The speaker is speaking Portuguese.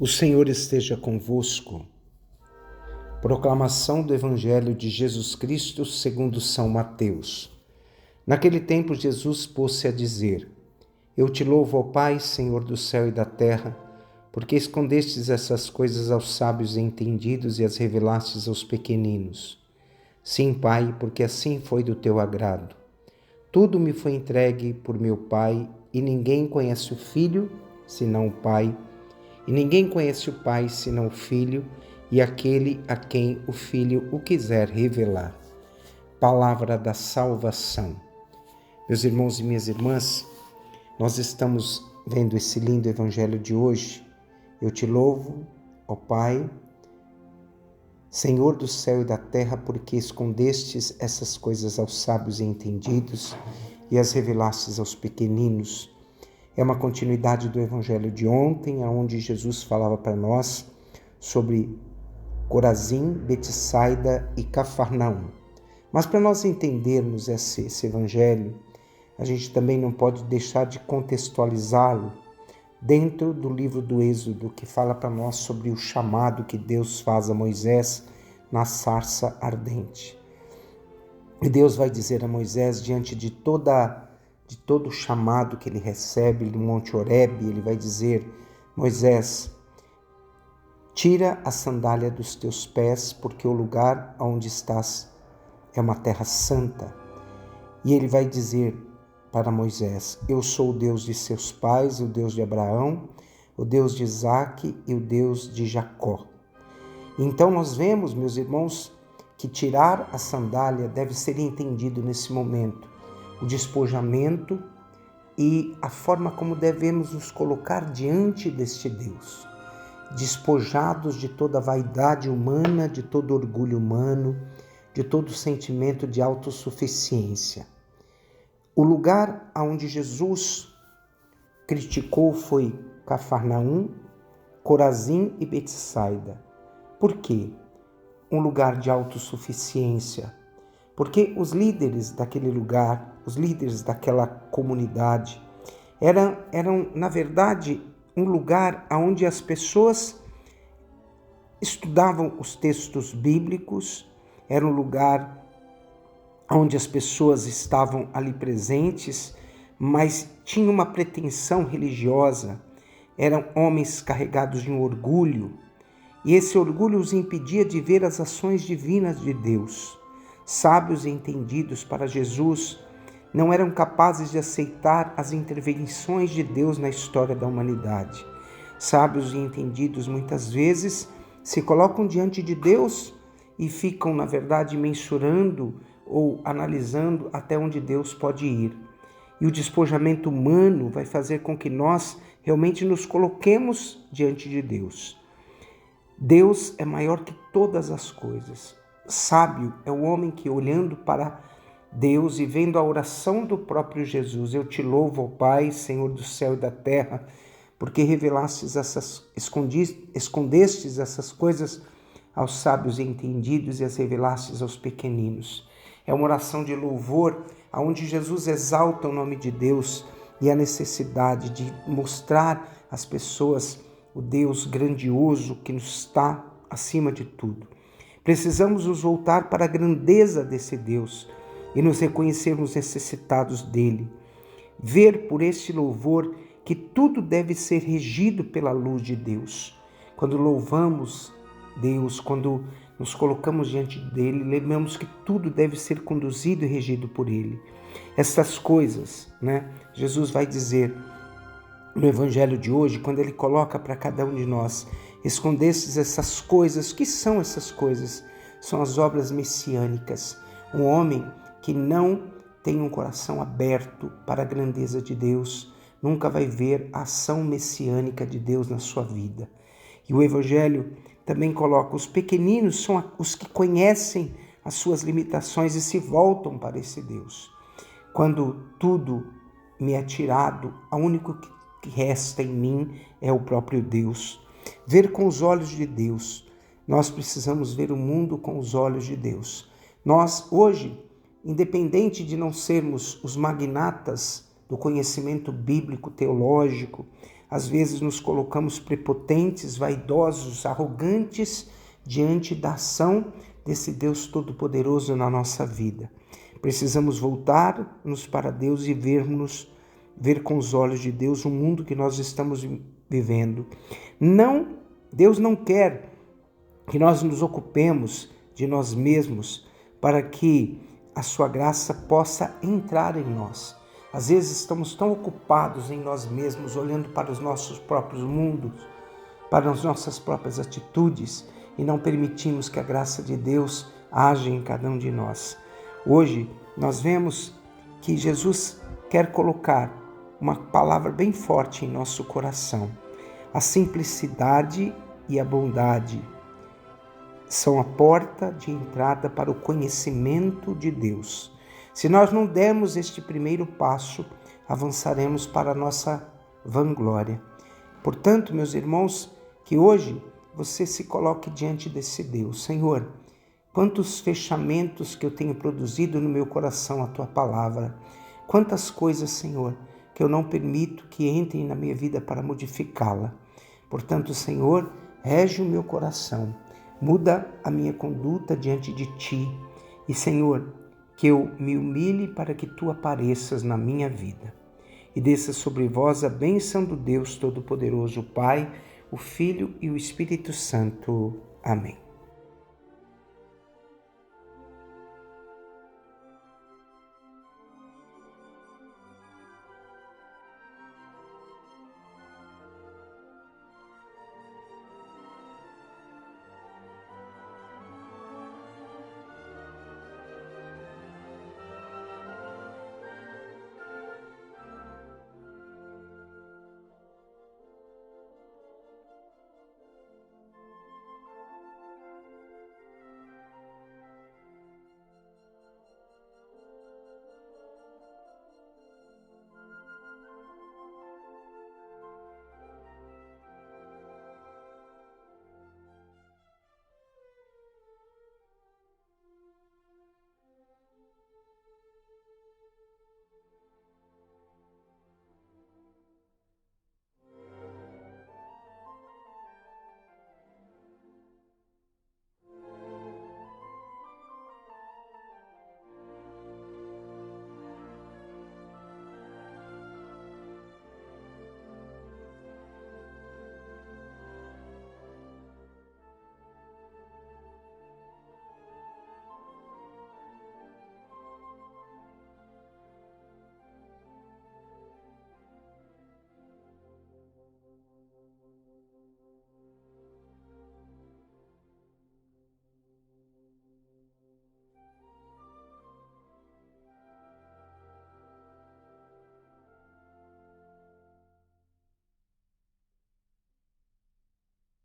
O Senhor esteja convosco. Proclamação do Evangelho de Jesus Cristo segundo São Mateus. Naquele tempo Jesus pôs-se a dizer: Eu te louvo, ó Pai, Senhor do céu e da terra, porque escondestes essas coisas aos sábios e entendidos e as revelastes aos pequeninos. Sim, Pai, porque assim foi do teu agrado. Tudo me foi entregue por meu Pai, e ninguém conhece o Filho senão o Pai, e ninguém conhece o Pai senão o Filho, e aquele a quem o Filho o quiser revelar. Palavra da salvação. Meus irmãos e minhas irmãs, nós estamos vendo esse lindo evangelho de hoje. Eu te louvo, ó Pai, Senhor do céu e da terra, porque escondestes essas coisas aos sábios e entendidos e as revelastes aos pequeninos. É uma continuidade do evangelho de ontem, onde Jesus falava para nós sobre Corazim, Betsaida e Cafarnaum. Mas para nós entendermos esse evangelho, a gente também não pode deixar de contextualizá-lo dentro do livro do Êxodo, que fala para nós sobre o chamado que Deus faz a Moisés na sarça ardente. E Deus vai dizer a Moisés, diante de todo o chamado que ele recebe no Monte Horebe, ele vai dizer: Moisés, tira a sandália dos teus pés, porque o lugar onde estás é uma terra santa. E ele vai dizer para Moisés: Eu sou o Deus de seus pais, o Deus de Abraão, o Deus de Isaque e o Deus de Jacó. Então nós vemos, meus irmãos, que tirar a sandália deve ser entendido nesse momento, o despojamento e a forma como devemos nos colocar diante deste Deus, despojados de toda a vaidade humana, de todo orgulho humano, de todo sentimento de autossuficiência. O lugar onde Jesus criticou foi Cafarnaum, Corazim e Betsaida. Por quê? Um lugar de autossuficiência. Porque os líderes daquele lugar, os líderes daquela comunidade, eram na verdade, um lugar onde as pessoas estudavam os textos bíblicos, era um lugar onde as pessoas estavam ali presentes, mas tinham uma pretensão religiosa, eram homens carregados de um orgulho, e esse orgulho os impedia de ver as ações divinas de Deus. Sábios e entendidos para Jesus, não eram capazes de aceitar as intervenções de Deus na história da humanidade. Sábios e entendidos muitas vezes se colocam diante de Deus e ficam, na verdade, mensurando ou analisando até onde Deus pode ir. E o despojamento humano vai fazer com que nós realmente nos coloquemos diante de Deus. Deus é maior que todas as coisas. Sábio é o homem que, olhando para Deus e vendo a oração do próprio Jesus: Eu te louvo, ó Pai, Senhor do céu e da terra, porque escondestes essas coisas aos sábios e entendidos e as revelastes aos pequeninos. É uma oração de louvor, onde Jesus exalta o nome de Deus e a necessidade de mostrar às pessoas o Deus grandioso que nos está acima de tudo. Precisamos nos voltar para a grandeza desse Deus e nos reconhecermos necessitados dele. Ver por este louvor que tudo deve ser regido pela luz de Deus. Quando louvamos Deus, quando nos colocamos diante dele, lembramos que tudo deve ser conduzido e regido por ele. Essas coisas, Jesus vai dizer no evangelho de hoje, quando ele coloca para cada um de nós: escondestes essas coisas. O que são essas coisas? São as obras messiânicas. Um homem que não tem um coração aberto para a grandeza de Deus nunca vai ver a ação messiânica de Deus na sua vida. E o evangelho também coloca: os pequeninos são os que conhecem as suas limitações e se voltam para esse Deus. Quando tudo me é tirado, o único que resta em mim é o próprio Deus. Ver com os olhos de Deus. Nós precisamos ver o mundo com os olhos de Deus. Nós, hoje, independente de não sermos os magnatas do conhecimento bíblico, teológico, às vezes nos colocamos prepotentes, vaidosos, arrogantes diante da ação desse Deus Todo-Poderoso na nossa vida. Precisamos voltar-nos para Deus e ver com os olhos de Deus o mundo que nós estamos vivendo. Deus não quer que nós nos ocupemos de nós mesmos para que a sua graça possa entrar em nós. Às vezes estamos tão ocupados em nós mesmos, olhando para os nossos próprios mundos, para as nossas próprias atitudes, e não permitimos que a graça de Deus haja em cada um de nós. Hoje nós vemos que Jesus quer colocar uma palavra bem forte em nosso coração. A simplicidade e a bondade são a porta de entrada para o conhecimento de Deus. Se nós não dermos este primeiro passo, avançaremos para a nossa vanglória. Portanto, meus irmãos, que hoje você se coloque diante desse Deus. Senhor, quantos fechamentos que eu tenho produzido no meu coração a Tua palavra. Quantas coisas, Senhor, que eu não permito que entrem na minha vida para modificá-la. Portanto, Senhor, rege o meu coração. Muda a minha conduta diante de Ti. E, Senhor, que eu me humilhe para que Tu apareças na minha vida. E desça sobre vós a bênção do Deus Todo-Poderoso, o Pai, o Filho e o Espírito Santo. Amém.